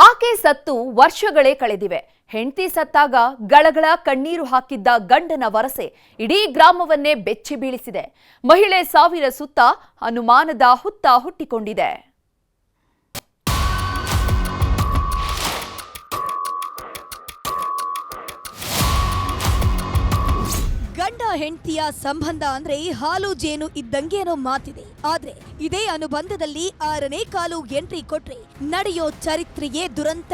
ಆಕೆ ಸತ್ತು ವರ್ಷಗಳೇ ಕಳೆದಿವೆ. ಹೆಂಡತಿ ಸತ್ತಾಗ ಗಳಗಳ ಕಣ್ಣೀರು ಹಾಕಿದ್ದ ಗಂಡನ ವರಸೆ ಇಡೀ ಗ್ರಾಮವನ್ನೇ ಬೆಚ್ಚಿ ಬೀಳಿಸಿದೆ. ಮಹಿಳೆ ಸಾವಿರ ಸುತ್ತ ಅನುಮಾನದ ಹುತ್ತ ಹುಟ್ಟಿಕೊಂಡಿದೆ. ಗಂಡ ಹೆಂಡತಿಯ ಸಂಬಂಧ ಅಂದ್ರೆ ಹಾಲು ಜೇನು ಇದ್ದಂಗೇನೋ ಮಾತಿದೆ. ಆದ್ರೆ ಇದೇ ಅನುಬಂಧದಲ್ಲಿ 6ನೇ ಕಾಲು ಎಂಟ್ರಿ ಕೊಟ್ರೆ ನಡೆಯೋ ಚರಿತ್ರೆಯೇ ದುರಂತ.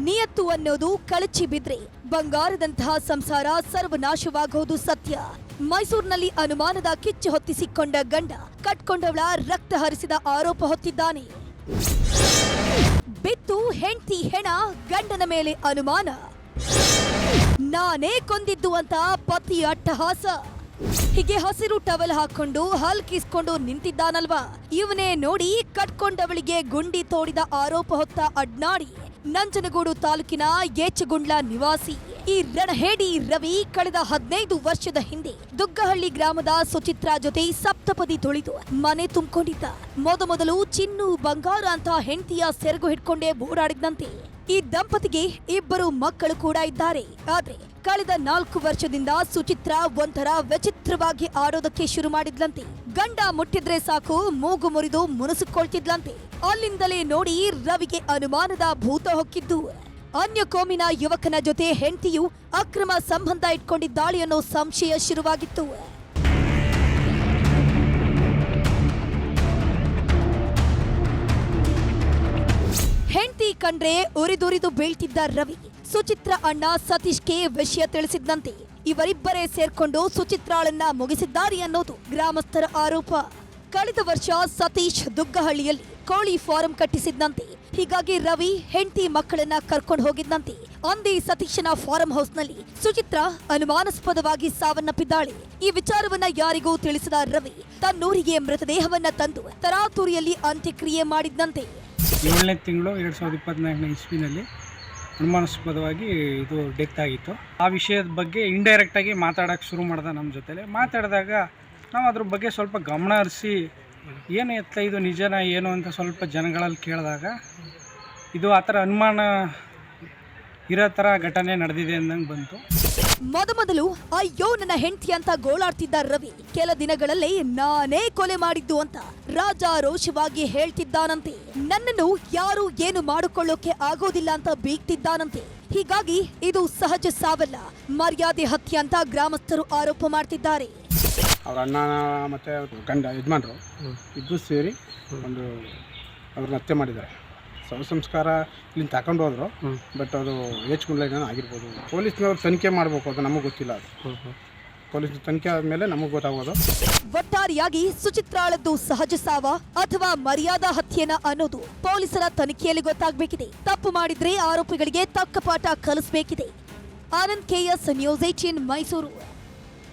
ನಿಯತ್ತು ಅನ್ನೋದು ಕಳಚಿ ಬಿದ್ರೆ ಬಂಗಾರದಂತಹ ಸಂಸಾರ ಸರ್ವನಾಶವಾಗೋದು ಸತ್ಯ. ಮೈಸೂರಿನಲ್ಲಿ ಅನುಮಾನದ ಕಿಚ್ಚು ಹೊತ್ತಿಸಿಕೊಂಡ ಗಂಡ ಕಟ್ಕೊಂಡವಳ ರಕ್ತ ಹರಿಸಿದ ಆರೋಪ ಹೊತ್ತಿದ್ದಾನೆ. ಬಿತ್ತು ಹೆಂಡತಿ ಹೆಣ, ಗಂಡನ ಮೇಲೆ ಅನುಮಾನ. ನಾನೇ ಕೊಂದಿದ್ದು ಅಂತ ಪತಿ ಅಟ್ಟಹಾಸ. ಹೀಗೆ ಹಸಿರು ಟವಲ್ ಹಾಕೊಂಡು ಹಲ್ಕಿಸ್ಕೊಂಡು ನಿಂತಿದ್ದಾನಲ್ವಾ, ಇವನೇ ನೋಡಿ ಕಟ್ಕೊಂಡವಳಿಗೆ ಗುಂಡಿ ತೋಡಿದ ಆರೋಪ ಹೊತ್ತ ಅಡ್ನಾಡಿ ನಂಜನಗೂಡು ತಾಲೂಕಿನ ಏಚಗುಂಡ್ಲ ನಿವಾಸಿ. ಈ ರಣಹೇಡಿ ರವಿ ಕಳೆದ 15 ವರ್ಷದ ಹಿಂದೆ ದುಗ್ಗಹಳ್ಳಿ ಗ್ರಾಮದ ಸುಚಿತ್ರಾ ಜೊತೆ ಸಪ್ತಪದಿ ತುಳಿದು ಮನೆ ತುಂಬಿಕೊಂಡಿದ್ದ. ಮೊದಲು ಚಿನ್ನು ಬಂಗಾರ ಅಂತ ಹೆಂಡತಿಯ ಸೆರಗು ಹಿಡ್ಕೊಂಡೇ ಓಡಾಡಿದ್ದಂತೆ. ಈ ದಂಪತಿಗೆ 2 ಮಕ್ಕಳು ಕೂಡ ಇದ್ದಾರೆ. ಆದ್ರೆ ಕಳೆದ 4 ವರ್ಷದಿಂದ ಸುಚಿತ್ರಾ ಒಂಥರ ವಿಚಿತ್ರವಾಗಿ ಆಡೋದಕ್ಕೆ ಶುರು ಮಾಡಿದ್ಲಂತೆ. ಗಂಡ ಮುಟ್ಟಿದ್ರೆ ಸಾಕು ಮೂಗು ಮುರಿದು ಮುನಿಸಿಕೊಳ್ತಿದ್ಲಂತೆ. ಅಲ್ಲಿಂದಲೇ ನೋಡಿ ರವಿಗೆ ಅನುಮಾನದ ಭೂತ ಹೊಕ್ಕಿದ್ದು. ಅನ್ಯ ಕೋಮಿನ ಯುವಕನ ಜೊತೆ ಹೆಂಡತಿಯು ಅಕ್ರಮ ಸಂಬಂಧ ಇಟ್ಕೊಂಡಿದ್ದಾಳೆ ಅನ್ನೋ ಸಂಶಯ ಶುರುವಾಗಿತ್ತು. ಹೆಂಡತಿ ಕಂಡ್ರೆ ಉರಿದುರಿದು ಬೀಳ್ತಿದ್ದ ರವಿ ಸುಚಿತ್ರಾ ಅಣ್ಣ ಸತೀಶ್ಗೆ ವಿಷಯ ತಿಳಿಸಿದ್ದಂತೆ. ಇವರಿಬ್ಬರೇ ಸೇರ್ಕೊಂಡು ಸುಚಿತ್ರಾಳನ್ನ ಮುಗಿಸಿದ್ದಾರೆ ಅನ್ನೋದು ಗ್ರಾಮಸ್ಥರ ಆರೋಪ. ಕಳೆದ ವರ್ಷ ಸತೀಶ್ ದುಗ್ಗಹಳ್ಳಿಯಲ್ಲಿ ಕೋಳಿ ಫಾರಂ ಕಟ್ಟಿಸಿದ್ದಂತೆ. ಹೀಗಾಗಿ ರವಿ ಹೆಂಡತಿ ಮಕ್ಕಳನ್ನ ಕರ್ಕೊಂಡು ಹೋಗಿದ್ದಂತೆ. ಅಂದೇ ಸತೀಶನ ಫಾರಂ ಹೌಸ್ ನಲ್ಲಿ ಸುಚಿತ್ರಾ ಅನುಮಾನಾಸ್ಪದವಾಗಿ ಸಾವನ್ನಪ್ಪಿದ್ದಾಳೆ. ಈ ವಿಚಾರವನ್ನ ಯಾರಿಗೂ ತಿಳಿಸಿದ ರವಿ ತನ್ನೂರಿಗೆ ಮೃತದೇಹವನ್ನ ತಂದು ತರಾತುರಿಯಲ್ಲಿ ಅಂತ್ಯಕ್ರಿಯೆ ಮಾಡಿದ್ದಂತೆ. 7ನೇ ತಿಂಗಳು 2024ನೇ ಇಸ್ವಿನಲ್ಲಿ ಅನುಮಾನಾಸ್ಪದವಾಗಿ ಇದು ಡೆತ್ ಆಗಿತ್ತು. ಆ ವಿಷಯದ ಬಗ್ಗೆ ಇಂಡೈರೆಕ್ಟ್ ಆಗಿ ಮಾತಾಡೋಕ್ಕೆ ಶುರು ಮಾಡ್ದೆ. ನಮ್ಮ ಜೊತೆಲೆ ಮಾತಾಡಿದಾಗ ನಾವು ಅದ್ರ ಬಗ್ಗೆ ಸ್ವಲ್ಪ ಗಮನ ಹರಿಸಿ ಏನು ಎತ್ತ ಇದು ನಿಜನ ಏನು ಅಂತ ಸ್ವಲ್ಪ ಜನಗಳಲ್ಲಿ ಕೇಳಿದಾಗ ಇದು ಆ ಥರ ಅನುಮಾನ ಇರೋ ಥರ ಘಟನೆ ನಡೆದಿದೆ ಅಂದಂಗೆ ಬಂತು. ಮೊದಲು ಅಯ್ಯೋ ನನ್ನ ಹೆಂಡತಿ ಅಂತ ಗೋಳಾಡ್ತಿದ್ದ ರವಿ ಕೆಲ ದಿನಗಳಲ್ಲೇ ನಾನೇ ಕೊಲೆ ಮಾಡಿದ್ದು ಅಂತ ರಾಜಾರೋಷವಾಗಿ ಹೇಳ್ತಿದ್ದಾನಂತೆ. ನನ್ನನ್ನು ಯಾರು ಏನು ಮಾಡಿಕೊಳ್ಳೋಕೆ ಆಗೋದಿಲ್ಲ ಅಂತ ಬೀಗ್ತಿದ್ದಾನಂತೆ. ಹೀಗಾಗಿ ಇದು ಸಹಜ ಸಾವಲ್ಲ, ಮರ್ಯಾದೆ ಹತ್ಯೆ ಅಂತ ಗ್ರಾಮಸ್ಥರು ಆರೋಪ ಮಾಡ್ತಿದ್ದಾರೆ. ಅವ್ರ ಅಣ್ಣ ಮತ್ತು ಗಂಡ ಯಜಮಾನರು ಇಬ್ಬರು ಸೇರಿ ಒಂದು ಅವ್ರನ್ನ ಹತ್ಯೆ ಮಾಡಿದ್ದಾರೆ. ಶವ ಸಂಸ್ಕಾರ ಇಲ್ಲಿಂದ ತಗೊಂಡು ಹೋದ್ರು. ಬಟ್ ಅದು ಏಚ್ಗುಂಡ್ಲೇನೋ ಆಗಿರ್ಬೋದು. ಪೊಲೀಸ್ನವ್ರು ತನಿಖೆ ಮಾಡಬೇಕು, ಅದು ನಮಗೆ ಗೊತ್ತಿಲ್ಲ. ಅದು ಪೊಲೀಸ್ ತನಿಖೆ ಆದಮೇಲೆ ನಮಗೆ ಗೊತ್ತಾಗೋದು. ಒಟ್ಟಾರೆಯಾಗಿ ಸುಚಿತ್ರಾಳದ್ದು ಸಹಜ ಸಾವ ಅಥವಾ ಮರ್ಯಾದಾ ಹತ್ಯೆನ ಅನ್ನೋದು ಪೊಲೀಸರ ತನಿಖೆಯಲ್ಲಿ ಗೊತ್ತಾಗಬೇಕಿದೆ. ತಪ್ಪು ಮಾಡಿದ್ರೆ ಆರೋಪಿಗಳಿಗೆ ತಕ್ಕ ಪಾಠ ಕಲಿಸಬೇಕಿದೆ. Anand KS, news 18 Mysuru.